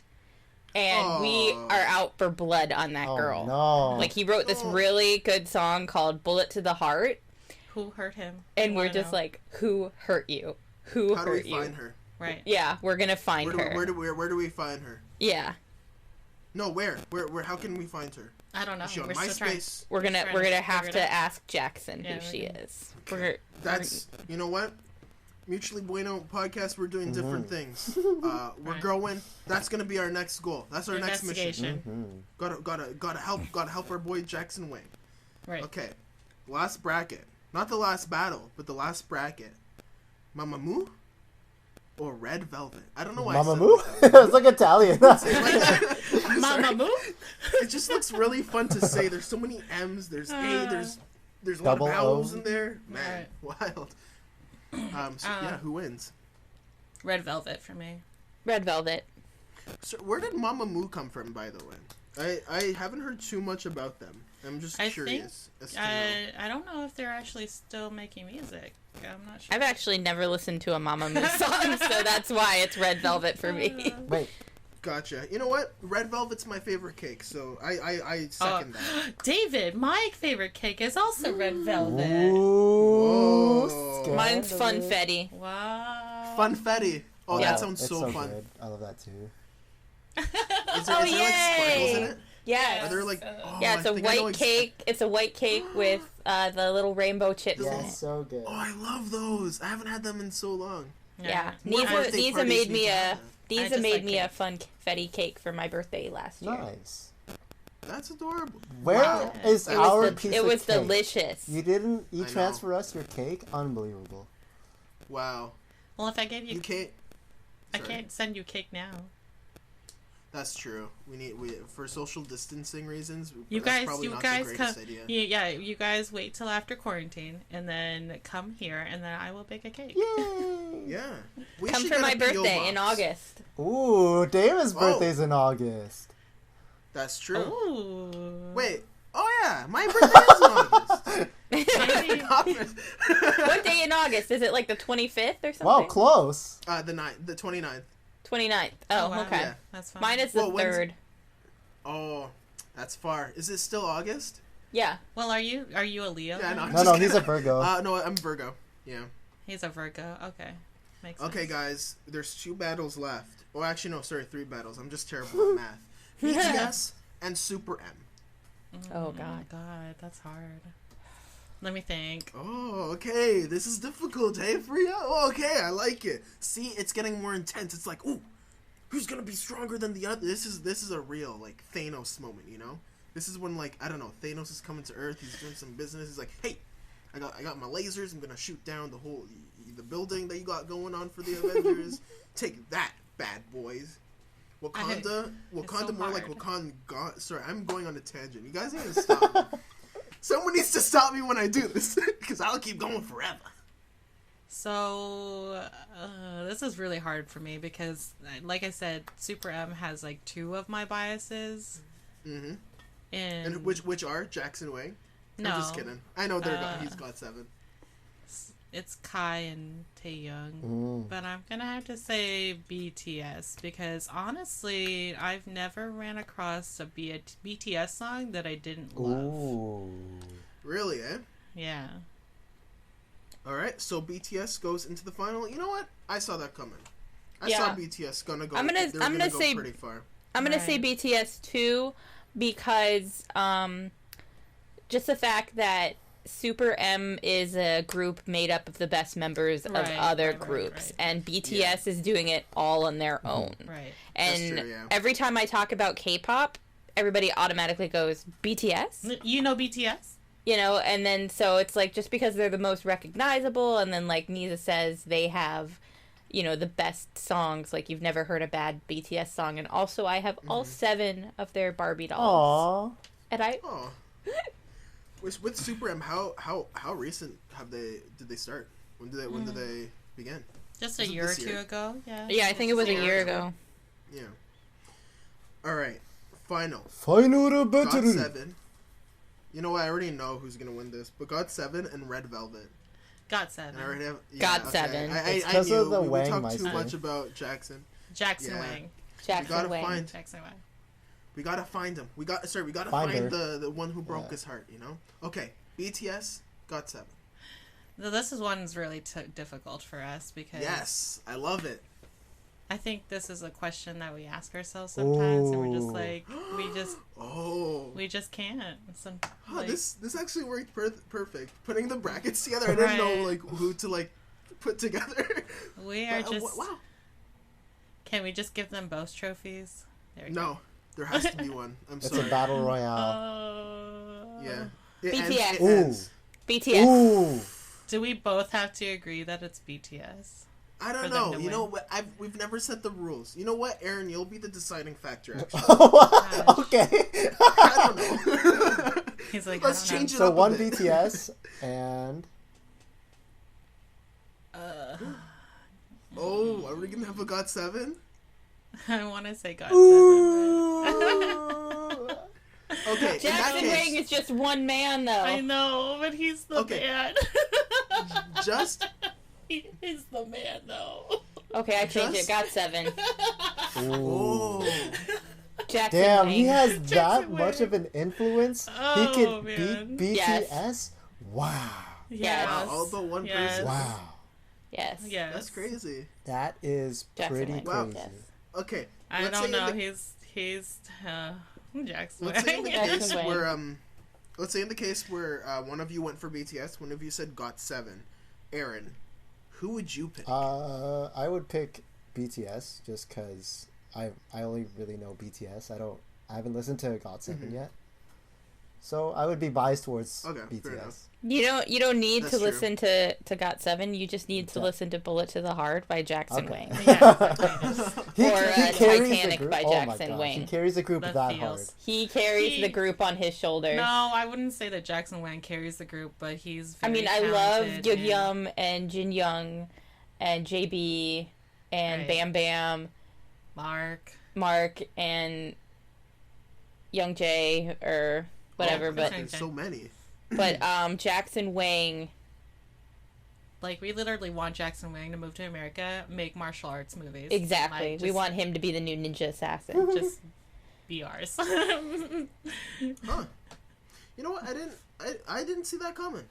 and we Oh. are out for blood on that Oh, girl. no. Like, he wrote this Oh. really good song called Bullet to the Heart, Who hurt him? and We we're wanna just know. like, who hurt you? Who How do hurt we you? find her? Right. Yeah, we're gonna find her. Where do we find her? Yeah. No, where? How can we find her? I don't know. Is she on We're still trying. MySpace? We're gonna trying to have figure it to out. ask Jackson Yeah, who she we're gonna- is. We're You know what? Mutually Bueno Podcast, we're doing different things. We're Right. growing. That's gonna be our next goal. That's our next mission. Investigation. Gotta help our boy Jackson Wang. Right. Okay, last bracket. Not the last battle, but the last bracket. Mamamoo or Red Velvet? I don't know why. Mamamoo? I It was like Italian. said that. Mamamoo? It just looks really fun to say. There's so many M's. There's A. There's a lot of Double vowels O. in there. Man, wild. Yeah, who wins? Red Velvet for me. Red Velvet. So where did Mamamoo come from, by the way? I haven't heard too much about them. I'm just curious as to know. I don't know if they're actually still making music. I'm not sure. I've actually never listened to a Mamamoo song, so that's why it's Red Velvet for me. Wait, Gotcha. You know what? Red Velvet's my favorite cake, so I second that. David, my favorite cake is also Red Velvet. ooh, Whoa. Mine's scandalous. Funfetti. Wow. Funfetti. Oh, Yeah. that sounds It's so fun. good. I love that too. Is there like sparkles in it? Yes. Are there like? Yeah. Oh, Yeah, it's I a think I know white cake. It's a white cake with the little rainbow chips in Yeah, it. so good. Oh, I love those. I haven't had them in so long. Yeah. More birthday Neza parties made need me to a have that. Neza just made like me a cake. funfetti cake for my birthday last year. Nice. That's adorable. Where is It our was, piece it of was cake? delicious. You didn't I know. transfer us your cake? Unbelievable. Wow. Well, if I gave you, You can't. I Sorry. can't send you cake now. That's true. We for social distancing reasons. You that's guys, probably you not guys the come. greatest idea. Yeah, you guys wait till after quarantine and then come here, and then I will bake a cake. Yay! Yeah. We Come should for get my a P.O. birthday in box. August. Ooh, David's Oh. birthday's in August. That's true. Ooh. Wait. Oh yeah, my birthday is in August. Maybe- What day in August? Is it like the 25th or something? Wow, close. The 29th. 29th. Oh, wow. okay. Yeah. That's fine. Mine is the Well, when's- 3rd. Oh, that's far. Is it still August? Yeah. Well, are you a Leo? Yeah, then? no. I'm No, just no, he's a kidding. Virgo. No, I'm Virgo. Yeah. He's a Virgo. Okay. Makes sense. Okay, guys, there's 2 battles left. Oh, actually, no, sorry, 3 battles. I'm just terrible at math. BTS and Super M. Oh, God. God, that's hard. Let me think. Oh, okay. This is difficult, hey, Freya? Oh, okay, I like it. See, it's getting more intense. It's like, ooh, who's gonna be stronger than the other? This is a real, like, Thanos moment, you know? This is when, like, I don't know, Thanos is coming to Earth. He's doing some business. He's like, hey, I got my lasers. I'm gonna shoot down the building that you got going on for the Avengers. Take that, bad boys. Wakanda so more hard. like Wakanda. Sorry, I'm going on a tangent. You guys need to stop me. Someone needs to stop me when I do this, because I'll keep going forever. So, this is really hard for me because, like I said, Super M has, like, 2 of my biases. Mm-hmm. And which are Jackson Wang? No. I'm just kidding. I know he's got 7. It's Kai and Taehyung, but I'm gonna have to say BTS because honestly, I've never ran across a BTS song that I didn't love. Ooh. Really, eh? Yeah. All right, so BTS goes into the final. You know what? I saw that coming. I Yeah. saw BTS gonna go. I'm gonna go say pretty far. I'm gonna say Right. BTS too, because just the fact that Super M is a group made up of the best members of Right, other right, groups, right. and BTS is doing it all on their own. Right. And That's true, yeah. every time I talk about K-pop, everybody automatically goes BTS. You know BTS? You know, and then so it's like just because they're the most recognizable, and then like Neza says, they have, you know, the best songs. Like you've never heard a bad BTS song, and also I have all 7 of their Barbie dolls. Aww. And I Oh. With Super M, how recent did they start? When did they begin? Just a Was it year or this 2 year? ago. Yeah. yeah, I think it was a Just year ago. Yeah. All right, final. Final God battle. 7. You know what? I already know who's gonna win this, but God 7 and Red Velvet. Got 7. And I already have God 7. It's I 'cause knew of the we Wang talked too Meister. much about Jackson. Jackson Yeah. Wang. Jackson gotta Wang. find- Jackson Wang. We gotta find him. We gotta Find find her. the one who broke Yeah. his heart. You know. Okay. BTS. God 7. Now, this is one's really difficult for us because Yes, I love it. I think this is a question that we ask ourselves sometimes, and we're just Ooh. like, Oh. we just can't. Huh, Like, this actually worked perfect. Putting the brackets together, I didn't know Right. like who to like put together. we are But, just. wow. Can we just give them both trophies? There we No, there has to be one. I'm It's sorry. a battle go. royale. Yeah. BTS. It Ooh. ends. BTS. Ooh. Do we both have to agree that it's BTS? I don't For them know. to You know win. what? We've never set the rules. You know what, Aaron? You'll be the deciding factor. Actually. Okay. I don't know. He's like, Let's I don't change it So up. one a bit. BTS and know. Oh, are we gonna have a God 7? I want to say God Ooh. 7. Okay. in that Jackson Wang case, is just one man, though. I know, but he's the Okay. man. just He's the man, though. Okay, I changed Just- it. Got 7. Ooh. oh. Jackson Damn, Wang. he has that Jackson much Wang. of an influence. Oh, He can man. beat BTS. Yes. Wow. Yes. Wow, all but one person. Wow. Yes. Yes. That's crazy. That is Jackson pretty Wang. Wow. crazy. Yes. Okay. I let's don't say know. in the- He's Jackson. Let's say in the Wang. case Jackson Wang. where let's say in the case where one of you went for BTS, one of you said God 7. Aaron, who would you pick? I would pick BTS just because I only really know BTS. I haven't listened to God7 yet, so I would be biased towards Okay, fair BTS. enough. You don't need That's to true. listen to Got 7. You just need to Yeah. listen to Bullet to the Heart by Jackson Okay. Wang. Yeah. He, Or, he carries Titanic the group. by Oh my Jackson gosh, Wang. he carries the group That that feels- hard. He carries He- the group on his shoulders. No, I wouldn't say that Jackson Wang carries the group, but he's. I Very mean, I love talented Young and Jin Young and JB and Right. Bam Bam, Mark and Young J or whatever, Oh, but okay. there's so many. Jackson Wang. Like, we literally want Jackson Wang to move to America, make martial arts movies. Exactly. Like, We just- want him to be the new ninja assassin. just be ours. Huh. You know what? I didn't see that coming.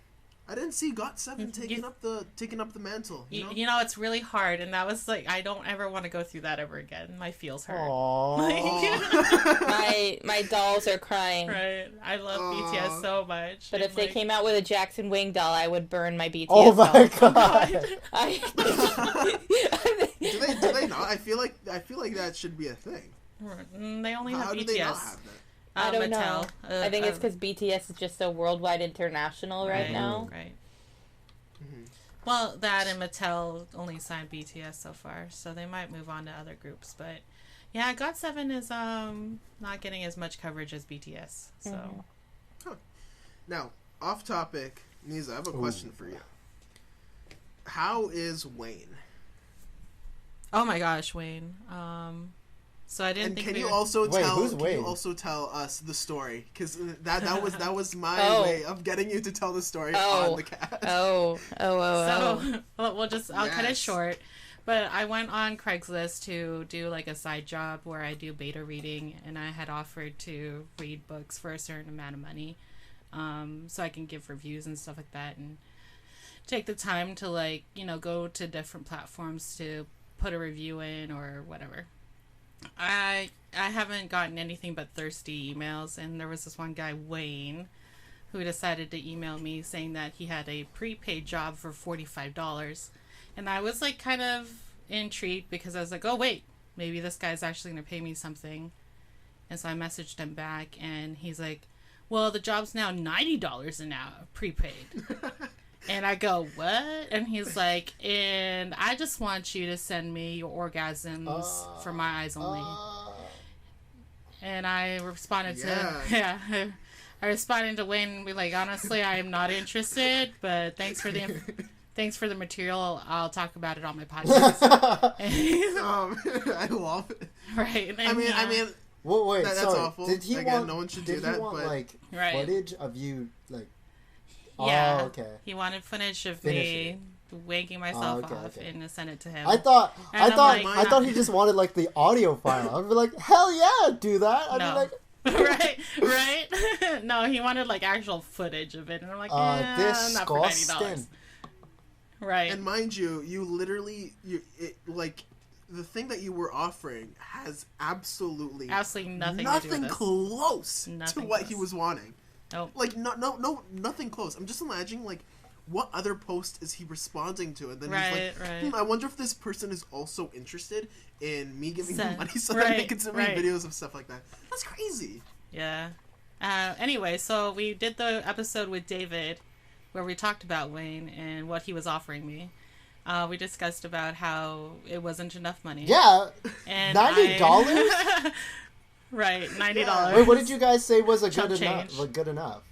I didn't see GOT7 taking up the mantle. You know, it's really hard, and that was like, I don't ever want to go through that ever again. My feels hurt. my dolls are crying. Right, I love BTS so much. But if they came out with a Jackson Wang doll, I would burn my BTS. Oh my god! Do they not? I feel like that should be a thing. They only have BTS. How do they not have that? I don't know. I think it's because BTS is just so worldwide international right now. Right. Mm-hmm. Well, that and Mattel only signed BTS so far, so they might move on to other groups. But yeah, GOT7 is not getting as much coverage as BTS. So. Mm-hmm. Huh. Now, off topic, Neza, I have a question for you. How is Wayne? Oh my gosh, Wayne. So I didn't and think. Can you also tell us the story? Because that was my way of getting you to tell the story on the cast. So I'll cut it short. But I went on Craigslist to do like a side job where I do beta reading, and I had offered to read books for a certain amount of money, so I can give reviews and stuff like that, and take the time to like go to different platforms to put a review in or whatever. I haven't gotten anything but thirsty emails, and there was this one guy, Wayne, who decided to email me saying that he had a prepaid job for $45. And I was like kind of intrigued because I was like, oh wait, maybe this guy's actually going to pay me something. And so I messaged him back, and he's like, well, the job's now $90 an hour prepaid. And I go, what? And he's like, and I just want you to send me your orgasms for my eyes only. And I responded I responded to Wayne and be like, honestly, I am not interested, but thanks for the material. I'll talk about it on my podcast. I love it. Right. I mean, well, wait, that's awful. Did he Again, want? No one should did do that. He want but like right. footage of you like? Yeah. Oh, okay. He wanted footage of me wanking myself off and to send it to him. I thought he just wanted like the audio file. I'd be like, hell yeah, do that. I'd be like, right. No, he wanted like actual footage of it, and I'm like, not for $90. Right. And mind you, you literally the thing that you were offering has absolutely nothing close to what he was wanting. Nope. Like nothing close. I'm just imagining like what other post is he responding to, and then he's like, I wonder if this person is also interested in me giving him money so that they can send me videos of stuff like that. That's crazy. Yeah. Anyway, so we did the episode with David where we talked about Wayne and what he was offering me. We discussed about how it wasn't enough money. Yeah. And $90? Right, $90. Yeah. Wait, what did you guys say was good enough?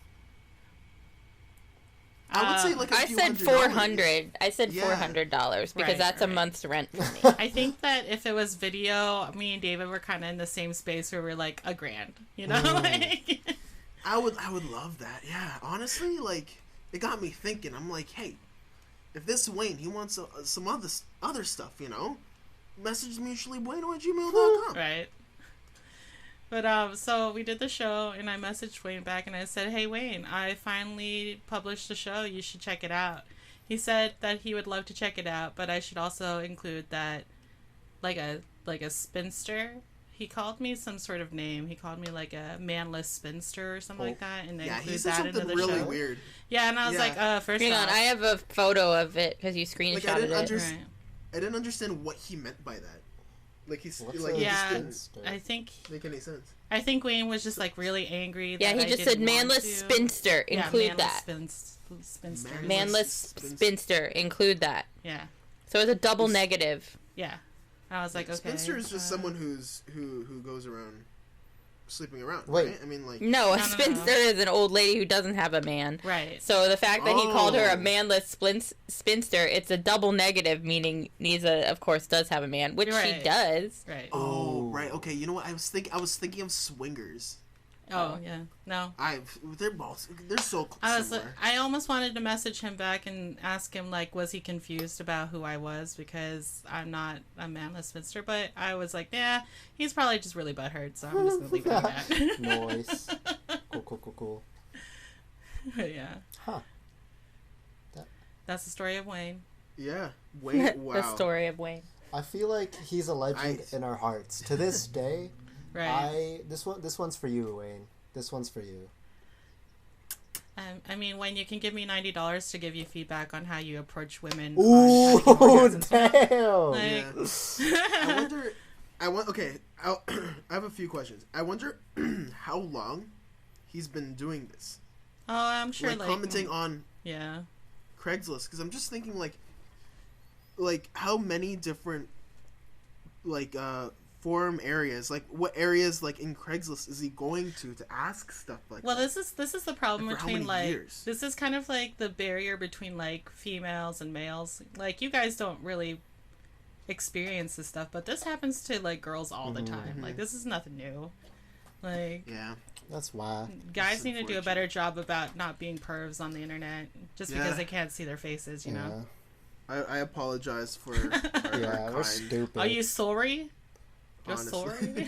I would say like I said $400. I said $400 because that's a month's rent for me. I think that if it was video, me and David were kind of in the same space where we're like $1,000, you know? Like, I would love that. Yeah, honestly, like it got me thinking. I'm like, hey, if this Wayne, he wants some other stuff, message mutuallybueno@gmail.com. Right. But, so we did the show, and I messaged Wayne back, and I said, hey, Wayne, I finally published the show. You should check it out. He said that he would love to check it out, but I should also include that, like a spinster. He called me some sort of name. He called me, like, a manless spinster or something like that, and he said something really weird. Yeah, and I was like, first Hang off. I have a photo of it, because you screenshotted it. I didn't understand what he meant by that. Like he's I think make any sense. I think Wayne was just like really angry. Yeah, he just said manless spinster. Include that. Spinster. Manless spinster. Include that. Yeah. So it's a double negative. Yeah. I was like, okay. Spinster is just someone who goes around sleeping around. Wait, right? I mean, like no, a spinster is an old lady who doesn't have a man. Right. So the fact that he called her a manless spinster, it's a double negative, meaning Neza, of course, does have a man, which she does. Right. Oh, right. Okay. You know what? I was thinking of swingers. Oh yeah, no. They're so similar. I almost wanted to message him back and ask him like, was he confused about who I was because I'm not a manless spinster? But I was like, yeah, he's probably just really butthurt, so I'm just gonna leave it at that. Nice. Cool. Yeah. Huh. That's the story of Wayne. Yeah, Wayne. Wow. The story of Wayne. I feel like he's a legend in our hearts to this day. Right. This one's for you, Wayne. This one's for you. I mean, Wayne, you can give me $90 to give you feedback on how you approach women. Ooh, damn! Like... Yeah. I have a few questions. I wonder how long he's been doing this. Oh, I'm sure. Like commenting on Craigslist, because I'm just thinking like how many different forum areas, like what areas like in Craigslist is he going to ask stuff like well that? This is the problem between like years? This is kind of like the barrier between like females and males. Like you guys don't really experience this stuff, but this happens to like girls all the time. Like this is nothing new. Like yeah, that's why guys need to do a better job about not being pervs on the internet just because they can't see their faces, you know. I apologize for our we're stupid. Are you sorry? You're sorry?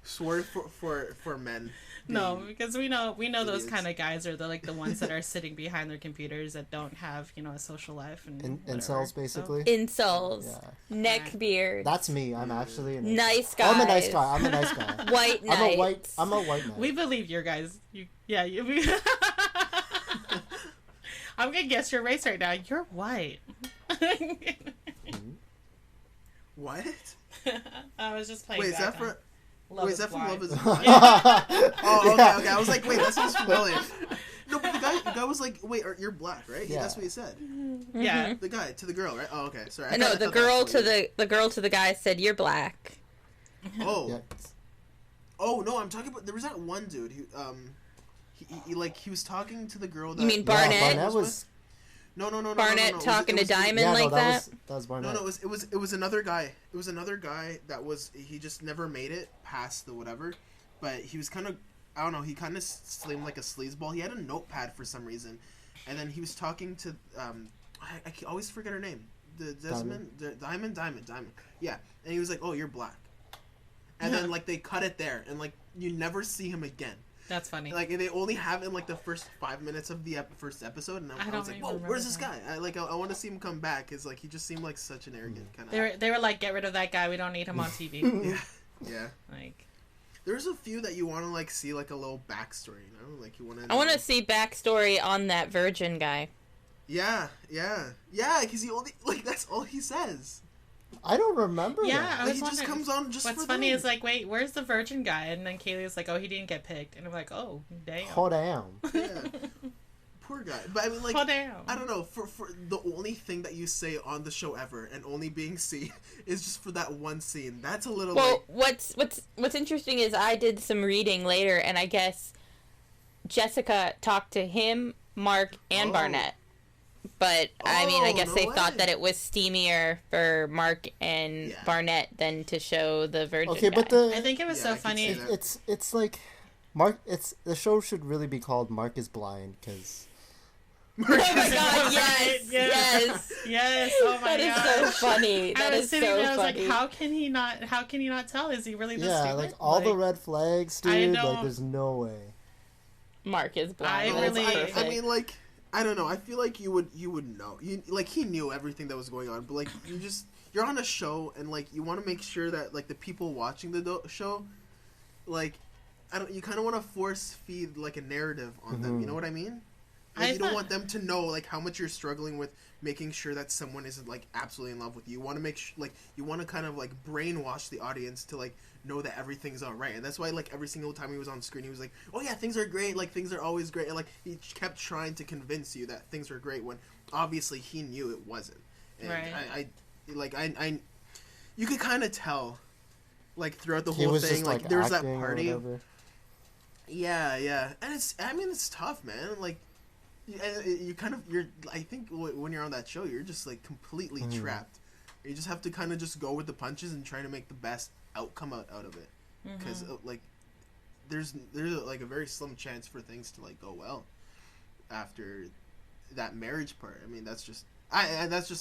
Sorry for men. No, because we know those kind of guys are the ones that are sitting behind their computers that don't have, a social life and incels basically. Incels. Yeah. Neckbeard. That's me. I'm actually a nice guy. I'm a nice guy. White knight. I'm a white knight. We believe your guys. I'm gonna guess your race right now. You're white. What? I was just playing. Wait, is that from Love Is Blind? Yeah. Oh, okay. I was like, wait, that sounds familiar. No, but the guy was like, wait, you're black, right? Yeah. That's what he said. Yeah. The guy to the girl, right? Oh, okay. Sorry. No, the girl to the guy said, "You're black." Oh. Yeah. Oh no, I'm talking about. There was that one dude who he was talking to the girl. That, you mean Barnett? Yeah, Barnett was. No. Barnett talking to Diamond like that? That was Barnett. No, it was another guy. It was another guy that he just never made it past the whatever, but he was kind of, I don't know, he kind of seemed like a sleazeball. He had a notepad for some reason, and then he was talking to I always forget her name. Diamond. Yeah, and he was like, "Oh, you're black," and then like they cut it there, and like you never see him again. That's funny. Like they only have in like the first 5 minutes of the first episode, and I was like, "Whoa, where's this guy?" I want to see him come back, because like he just seemed like such an arrogant kind of. They were like, "Get rid of that guy. We don't need him on TV." Yeah. Like, there's a few that you want to like see like a little backstory, you know, like you want to. I want to see backstory on that virgin guy. Yeah, because he only that's all he says. I don't remember. Yeah, that. I was he just comes on just. What's for funny them. is like, wait, where's the virgin guy? And then Kaylee's like, oh, he didn't get picked, and I'm like, oh, damn. Oh damn. Yeah. Poor guy, but I mean, like, oh, damn. I don't know. For the only thing that you say on the show ever, and only being seen, is just for that one scene. That's a little. Well, what's interesting is I did some reading later, and I guess Jessica talked to him, Mark, and Barnett. But, I mean, I guess they thought that it was steamier for Mark and Barnett than to show the virgin guy. But I think it was so funny. It's like, Mark, the show should really be called Mark is Blind, because... Oh my god, yes! Oh my god. That is so funny. That is so funny. I was like, how can he not tell? Is he really this stupid? Yeah, like, all the red flags, dude, like, there's no way. Mark is blind. I mean, like... I don't know. I feel like you would know. Like he knew everything that was going on, but like you're on a show, and like you want to make sure that like the people watching the show, like you kind of want to force feed like a narrative on them. You know what I mean? Like you don't want them to know like how much you're struggling with making sure that someone isn't like absolutely in love with you. You want to make like you want to kind of like brainwash the audience to like know that everything's all right, and that's why like every single time he was on screen he was like, oh yeah, things are great, like things are always great, and like he kept trying to convince you that things were great when obviously he knew it wasn't. And I you could kind of tell like throughout the whole thing, like there was that party. Yeah, and it's tough, man. Like I think when you're on that show, you're just like completely trapped. You just have to kind of just go with the punches and try to make the best outcome out of it, because like there's like a very slim chance for things to like go well after that marriage part. I mean, that's just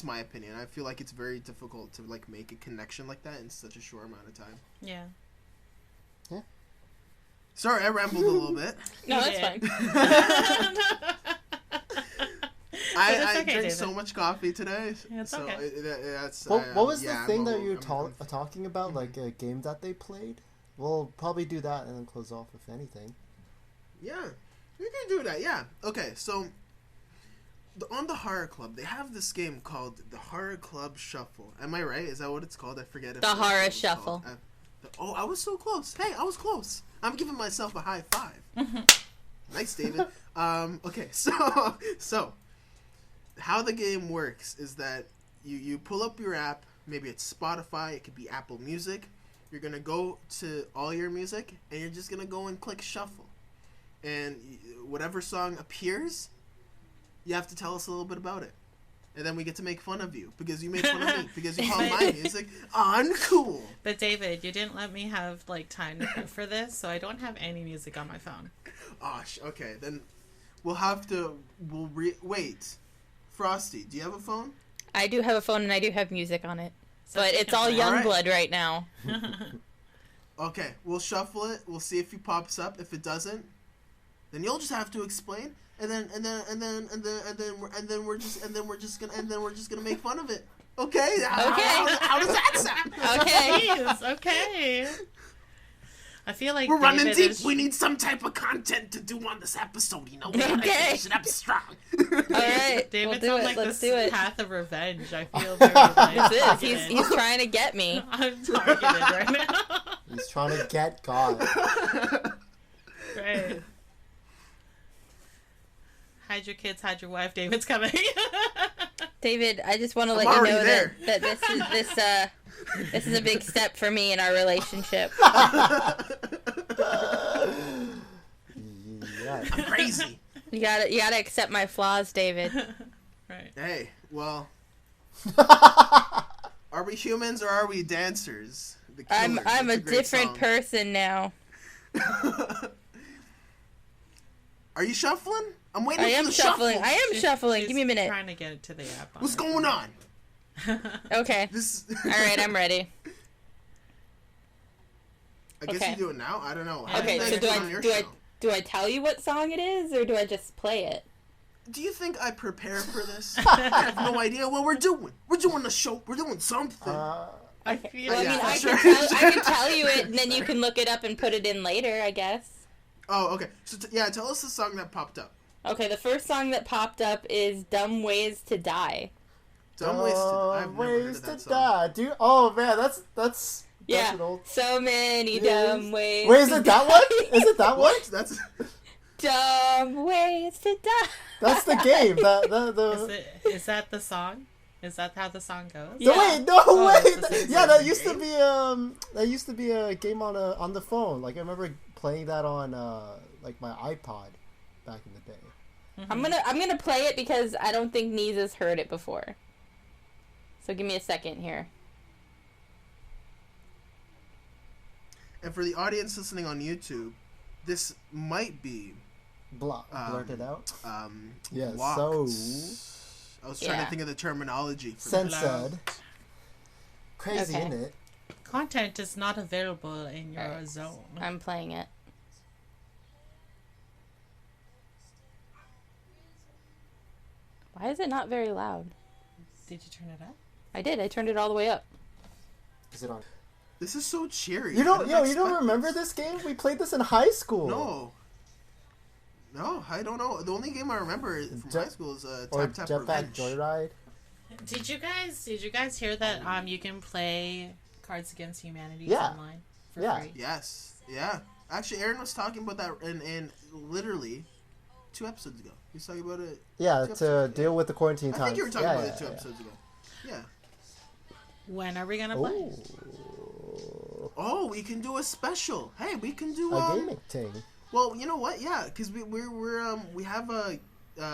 my opinion. I feel like it's very difficult to like make a connection like that in such a short amount of time. Yeah. Sorry, I rambled a little bit. No, that's fine. I drank so much coffee today. It's so okay. What was the thing that you were talking about? Like a game that they played? We'll probably do that and then close off if anything. Yeah, we can do that. Yeah. Okay, so on the HARA Club, they have this game called the HARA Club Shuffle. Am I right? Is that what it's called? I forget. The HARA Shuffle. I was so close. Hey, I was close. I'm giving myself a high five. Nice, David. Okay, so how the game works is that you pull up your app. Maybe it's Spotify. It could be Apple Music. You're gonna go to all your music, and you're just gonna go and click shuffle. And whatever song appears, you have to tell us a little bit about it. And then we get to make fun of you because you made fun of me because you call my music uncool. But David, you didn't let me have time to prep for this, so I don't have any music on my phone. Okay, then we'll wait. Frosty, do you have a phone? I do have a phone and I do have music on it. But it's all Youngblood right now. Okay, we'll shuffle it. We'll see if he pops up. If it doesn't, then you'll just have to explain. And then we're just gonna make fun of it. Okay. Okay. How does that sound? Okay. Jeez, okay. I feel like we're running deep. We need some type of content to do on this episode. We gotta finish it up strong. All right, David's we'll on Let's this do it. path of revenge. I feel very He's trying to get me. I'm targeted right now. He's trying to get God. Right. Hide your kids, hide your wife. David's coming. David, I just want to let you know that this is a big step for me in our relationship. I'm crazy. You gotta accept my flaws, David. Right. Hey, well, are we humans or are we dancers? I'm a different person now. Are you shuffling? I'm waiting for the shuffling. shuffle. I am shuffling. Give me a minute. Trying to get it to the app. What's going on? Okay. All right, I'm ready. I guess you do it now. I don't know. Okay, so do I tell you what song it is, or do I just play it? Do you think I prepare for this? I have no idea what we're doing. We're doing a show. We're doing something. I feel I can tell you it, and then you can look it up and put it in later, I guess. Oh, okay. So tell us the song that popped up. Okay, the first song that popped up is "Dumb Ways to Die." Dumb Ways to Die. I've never heard of that song. Dude, oh man, that's an old... So many dumb ways. Wait, is it that one? Is it that one? That's dumb ways to die. That's the game. Is that the song? Is that how the song goes? Yeah. That used to be a game on the phone. Like I remember playing that on my iPod back in the day. Mm-hmm. I'm gonna play it because I don't think Neza's heard it before. So give me a second here. And for the audience listening on YouTube, this might be blurted out. Yeah. So I was trying to think of the terminology. Censored. Crazy, isn't it? Content is not available in your zone. I'm playing it. Why is it not very loud? Did you turn it up? I did. I turned it all the way up. Is it on? This is so cheery. You don't remember this game? We played this in high school. No, I don't know. The only game I remember from high school is Tap Tap Revenge. Joyride. Did you guys hear that you can play Cards Against Humanity online for free? Yes. Yeah. Actually, Aaron was talking about that in literally 2 episodes ago. He was talking about it. Yeah, to deal with the quarantine time. I think you were talking about it 2 episodes ago. Yeah. When are we gonna play? Oh, we can do a special. Hey, we can do a gaming thing. Well, you know what? Yeah, because we have a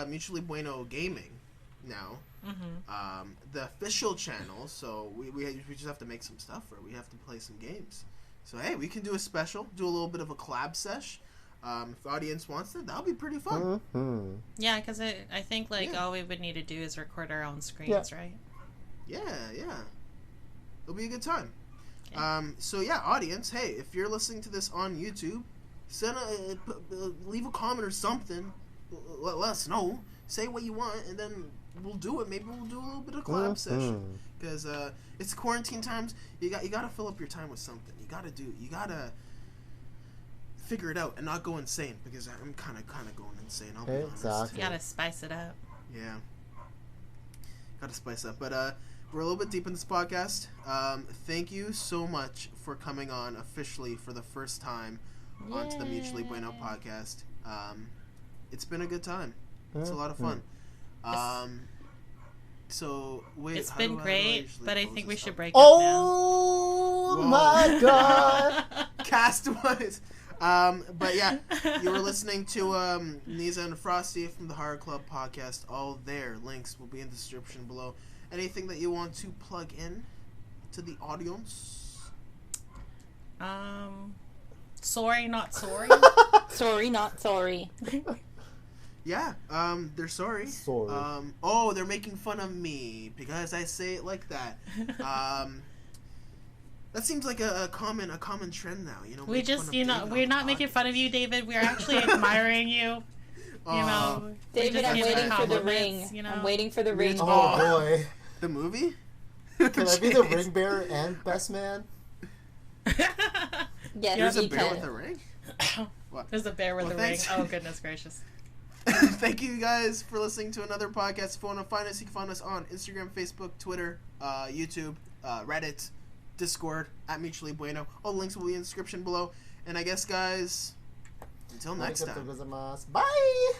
Mutually Bueno Gaming now. Mm-hmm. The official channel. So we just have to make some stuff for it. We have to play some games. So hey, we can do a special. Do a little bit of a collab sesh. If the audience wants it, that'll be pretty fun. Mm-hmm. Yeah, because I think all we would need to do is record our own screens, right? Yeah. It'll be a good time. Okay. So yeah, audience, hey, if you're listening to this on YouTube, leave a comment or something. Let us know. say what you want, and then we'll do it. Maybe we'll do a little bit of collab session, because it's quarantine times. You gotta fill up your time with something. You gotta figure it out and not go insane, because I'm kind of going insane. I'll be honest. You gotta spice it up. Yeah, gotta spice up. But we're a little bit deep in this podcast. Thank you so much for coming on officially for the first time onto the Mutually Bueno podcast. It's been a good time. It's a lot of fun. So wait, it's been great, but I think we should break up now. My God! Cast-wise. But yeah, you were listening to Neza and Frosty from the HARA Club podcast. All their links will be in the description below. Anything that you want to plug in to the audience? Sorry, not sorry. Sorry, not sorry. Yeah, they're sorry. Sorry. They're making fun of me because I say it like that. That seems like a common trend now. You know, we just, we're not making fun of you, David. We're actually admiring you. You know, David, I'm waiting for the ring. You know? I'm waiting for the ring. Oh boy, the movie. Can I be the ring bearer and best man? Yes, there's a bear with a ring. What? There's a bear with a ring. Oh goodness gracious. Thank you guys for listening to another podcast. If you want to find us, you can find us on Instagram, Facebook, Twitter, YouTube, Reddit, Discord, at Mutually Bueno. All the links will be in the description below. And I guess, guys, until next time. Bye!